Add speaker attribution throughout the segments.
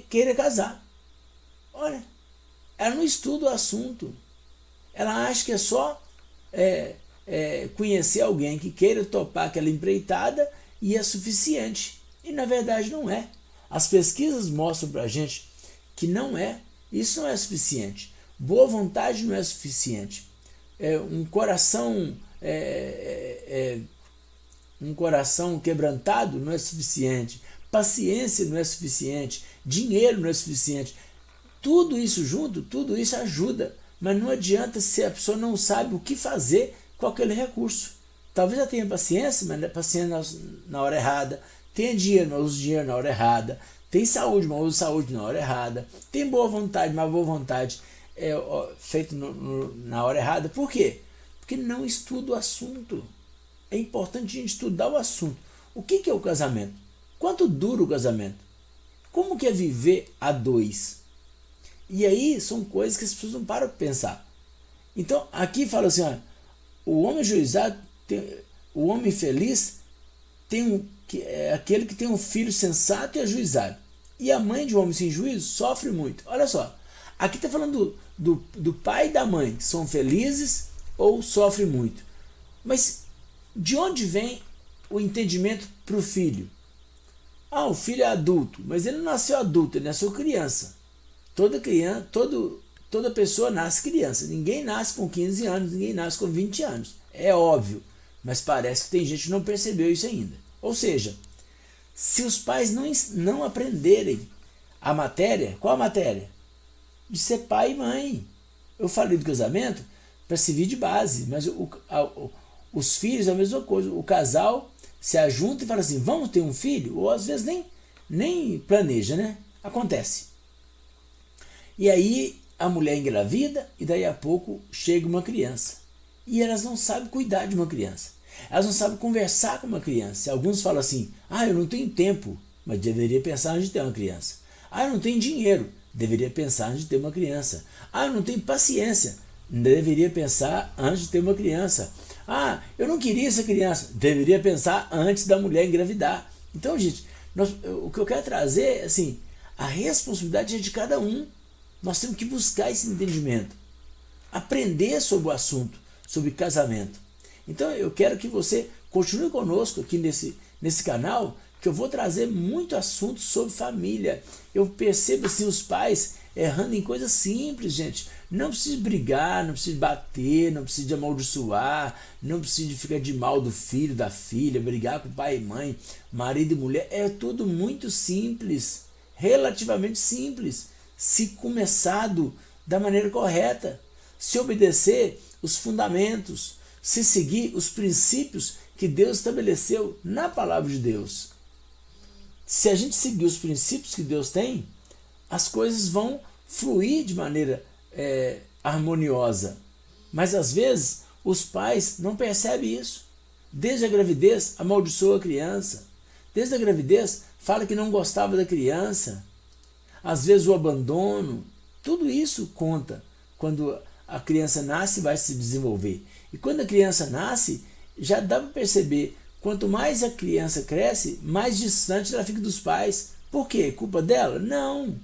Speaker 1: queira casar. Olha, ela não estuda o assunto. Ela acha que é só conhecer alguém que queira topar aquela empreitada e é suficiente. E na verdade não é. As pesquisas mostram para a gente que não é. Isso não é suficiente. Boa vontade não é suficiente. Um coração um coração quebrantado não é suficiente. Paciência não é suficiente. Dinheiro não é suficiente. Tudo isso junto, tudo isso ajuda. Mas não adianta se a pessoa não sabe o que fazer com aquele recurso. Talvez ela tenha paciência, mas paciência na hora errada. Tenha dinheiro, mas use dinheiro na hora errada. Tem saúde, mas use saúde na hora errada. Tem boa vontade, mas boa vontade feito na hora errada. Por quê? Porque não estuda o assunto. É importante a gente estudar o assunto. O que é o casamento? Quanto dura o casamento? Como que é viver a dois? E aí são coisas que as pessoas não param para pensar. Então aqui fala assim, ó, o homem ajuizado, o homem feliz é aquele que tem um filho sensato e ajuizado. E a mãe de um homem sem juízo sofre muito. Olha só, aqui está falando do pai e da mãe, que são felizes ou sofrem muito. Mas de onde vem o entendimento para o filho? O filho é adulto, mas ele não nasceu adulto, ele nasceu criança. Toda pessoa nasce criança. Ninguém nasce com 15 anos, ninguém nasce com 20 anos. É óbvio, mas parece que tem gente que não percebeu isso ainda. Ou seja, se os pais não aprenderem a matéria, qual a matéria? De ser pai e mãe. Eu falei do casamento para servir de base, mas os filhos é a mesma coisa. O casal se ajunta e fala assim, vamos ter um filho? Ou às vezes nem planeja, né? Acontece. E aí a mulher engravida e daí a pouco chega uma criança. E elas não sabem cuidar de uma criança. Elas não sabem conversar com uma criança. Alguns falam assim, eu não tenho tempo, mas deveria pensar antes de ter uma criança. Eu não tenho dinheiro, deveria pensar antes de ter uma criança. Eu não tenho paciência, deveria pensar antes de ter uma criança. Eu não queria essa criança, deveria pensar antes da mulher engravidar. Então, gente, o que eu quero trazer, assim, a responsabilidade é de cada um. Nós temos que buscar esse entendimento, aprender sobre o assunto, sobre casamento. Então eu quero que você continue conosco aqui nesse canal, que eu vou trazer muito assunto sobre família. Eu percebo assim os pais errando em coisas simples, gente. Não precisa brigar, não precisa bater, não precisa de amaldiçoar, não precisa de ficar de mal do filho, da filha, brigar com pai e mãe, marido e mulher. É tudo muito simples, relativamente simples, se começado da maneira correta, se obedecer os fundamentos, se seguir os princípios que Deus estabeleceu na palavra de Deus. Se a gente seguir os princípios que Deus tem, as coisas vão fluir de maneira harmoniosa. Mas às vezes os pais não percebem isso. Desde a gravidez amaldiçoa a criança. Desde a gravidez fala que não gostava da criança. Às vezes o abandono. Tudo isso conta quando a criança nasce e vai se desenvolver. E quando a criança nasce, já dá para perceber, quanto mais a criança cresce, mais distante ela fica dos pais. Por quê? Culpa dela? Não.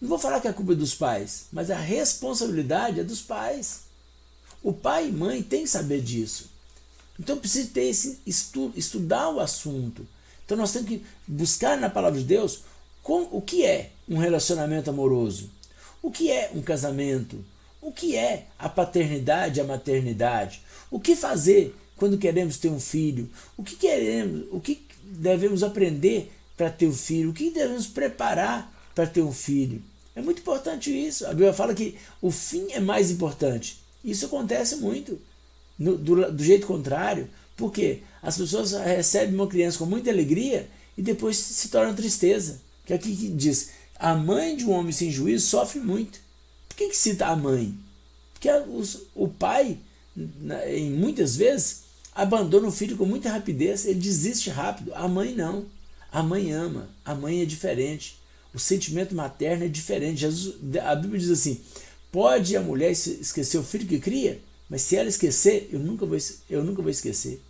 Speaker 1: Não vou falar que a culpa é dos pais, mas a responsabilidade é dos pais. O pai e mãe têm que saber disso. Então precisa ter esse estudar o assunto. Então nós temos que buscar na palavra de Deus o que é um relacionamento amoroso, o que é um casamento, o que é a paternidade e a maternidade, o que fazer quando queremos ter um filho, o que devemos aprender para ter um filho, o que devemos preparar para ter um filho. É muito importante isso. A Bíblia fala que o fim é mais importante. Isso acontece muito do jeito contrário, porque as pessoas recebem uma criança com muita alegria e depois se torna tristeza. Que aqui diz, a mãe de um homem sem juízo sofre muito. Por que cita a mãe? Porque o pai, muitas vezes, abandona o filho com muita rapidez, ele desiste rápido. A mãe não. A mãe ama, a mãe é diferente. O sentimento materno é diferente. A Bíblia diz assim, pode a mulher esquecer o filho que cria, mas se ela esquecer, eu nunca vou esquecer.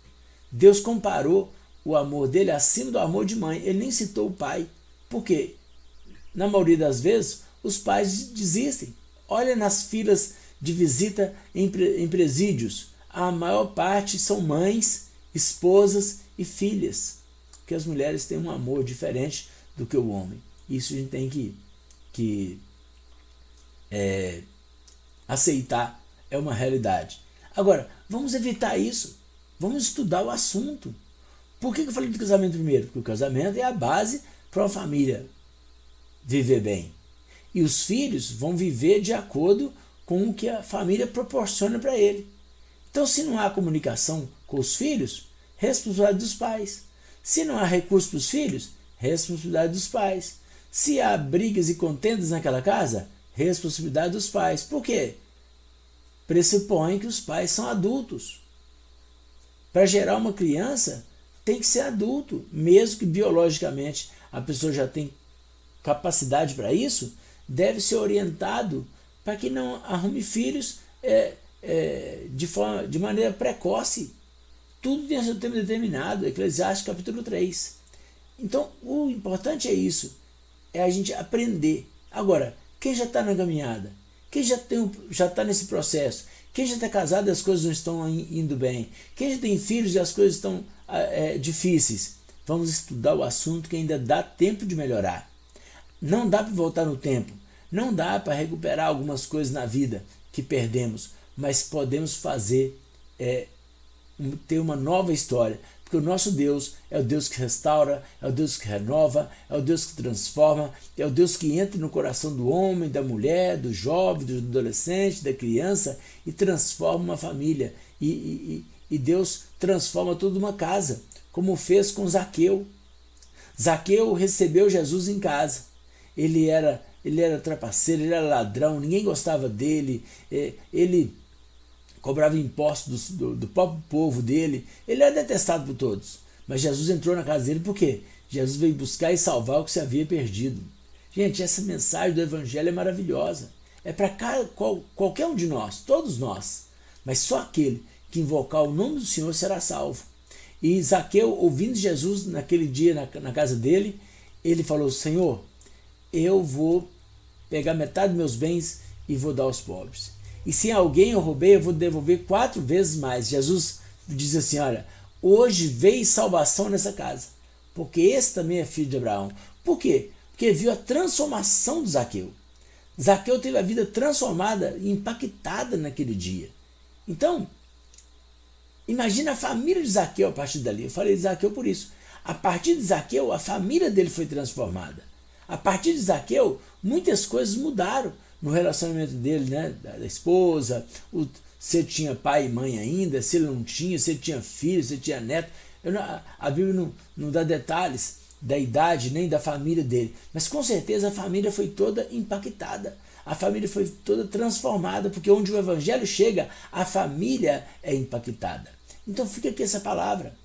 Speaker 1: Deus comparou o amor dele acima do amor de mãe. Ele nem citou o pai. Por quê? na maioria das vezes, os pais desistem. Olha nas filas de visita em presídios. A maior parte são mães, esposas e filhas. Porque as mulheres têm um amor diferente do que o homem. Isso a gente tem que aceitar. É uma realidade. Agora, vamos evitar isso. Vamos estudar o assunto. Por que eu falei do casamento primeiro? Porque o casamento é a base para uma família viver bem. E os filhos vão viver de acordo com o que a família proporciona para ele. Então, se não há comunicação com os filhos, responsabilidade dos pais. Se não há recurso para os filhos, responsabilidade dos pais. Se há brigas e contendas naquela casa, responsabilidade dos pais. Por quê? Pressupõe que os pais são adultos. Para gerar uma criança, tem que ser adulto, mesmo que biologicamente a pessoa já tem capacidade para isso, deve ser orientado para que não arrume filhos de maneira precoce. Tudo tem seu tempo determinado, Eclesiastes capítulo 3. Então, o importante é isso, é a gente aprender. Agora, quem já está na caminhada, quem já está nesse processo, quem já está casado e as coisas não estão indo bem, quem já tem filhos e as coisas estão difíceis, vamos estudar o assunto que ainda dá tempo de melhorar. Não dá para voltar no tempo, não dá para recuperar algumas coisas na vida que perdemos, mas podemos ter uma nova história, porque o nosso Deus é o Deus que restaura, é o Deus que renova, é o Deus que transforma, é o Deus que entra no coração do homem, da mulher, do jovem, do adolescente, da criança e transforma uma família. E Deus transforma toda uma casa, como fez com Zaqueu. Zaqueu recebeu Jesus em casa. Ele era trapaceiro, ele era ladrão, ninguém gostava dele, ele cobrava impostos do próprio povo dele, ele era detestado por todos. Mas Jesus entrou na casa dele por quê? Jesus veio buscar e salvar o que se havia perdido. Gente, essa mensagem do Evangelho é maravilhosa. É para qualquer um de nós, todos nós. Mas só aquele que invocar o nome do Senhor será salvo. E Zaqueu, ouvindo Jesus naquele dia na casa dele, ele falou: Senhor, eu vou pegar metade dos meus bens e vou dar aos pobres. E se alguém eu roubei, eu vou devolver 4 vezes mais. Jesus diz assim: olha, hoje veio salvação nessa casa, porque esse também é filho de Abraão. Por quê? Porque viu a transformação de Zaqueu. Zaqueu teve a vida transformada e impactada naquele dia. Então, imagina a família de Zaqueu a partir dali. Eu falei de Zaqueu por isso. A partir de Zaqueu, a família dele foi transformada. A partir de Zaqueu, muitas coisas mudaram no relacionamento dele, né? Da esposa, se ele tinha pai e mãe ainda, se ele não tinha, se ele tinha filho, se ele tinha neto. A Bíblia não dá detalhes da idade nem da família dele, mas com certeza a família foi toda impactada, a família foi toda transformada, porque onde o Evangelho chega, a família é impactada. Então fica aqui essa palavra